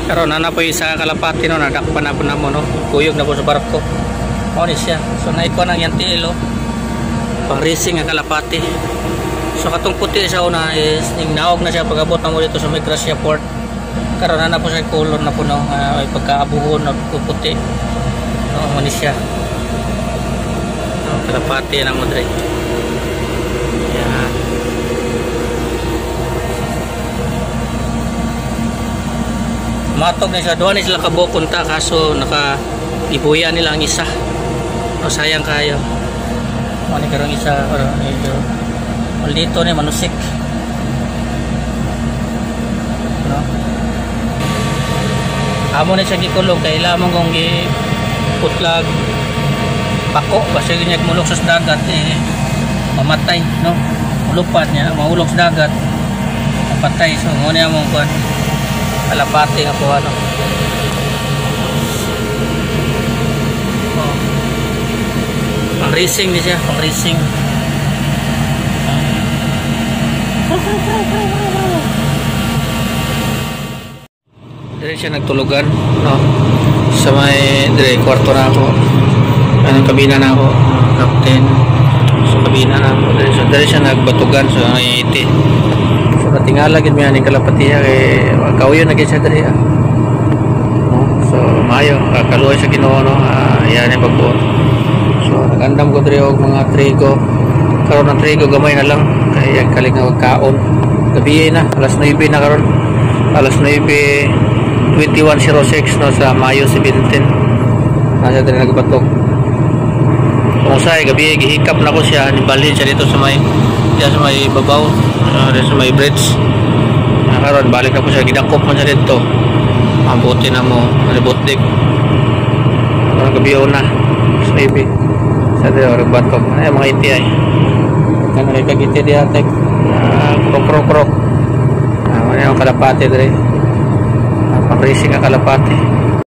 Karon na po sa kalapati no, nadakpan na po na mo no. Kuyog na po sa barko. Mao ni siya. So naikuha nang yan tiil oh. Pang racing nga kalapati. So katong puti sa una is naog na siya pag-abot na mo dito sa Micronesia Port. Karon na po sa color na po no, ay pagkaabuhon na puti. No, mao ni siya. No, kalapati na mo dire. Yan. Matog na siya, doon sila kabukunta kaso naka-ibuya nila ang isa. O sayang kayo. O ni karong isa, o dito ni manusik. No? Amo na siya gikulong kay lamang kong giputlag pako kasi ganyan mulok sa dagat mamatay, no? Mulupat niya, mahulog sa dagat mapatay. So mo niya mong kuan kalapati nga po ano. Oh. Pang racing ni siya, pang racing. Dire siya nagtulugan, no? Sa may dire kwarto na ako. Anong kabina na ako, captain. Sa kabina na ako. Dire siya nagbatugan sa may iti. Tingala gid mi ani kalapati kay kauyo na gid siya diri. So maayo kaluoy sa Ginoo no. Ayan ni pagbuot. So nagandam ko diri og mga trigo. Karon ang trigo gamay na lang kay kalig nga kaon. Gabi na alas 9 na karon. Alas 9:21:06 no sa Mayo 17. Asa diri nagbatok. Kung say gabi gihikap na ko siya ni balhin siya dito sa may babaw. Sa may bridge. Karon balik na po siya, gidakop man siya dito. Mabuti na mo, malibotdik. Karon gabi na. Maybe. Sa dito batok. Ay mga iti ay. Kan ray kagiti diha tek. Krok. Ano yung kalapati diri. Pang racing ang kalapati.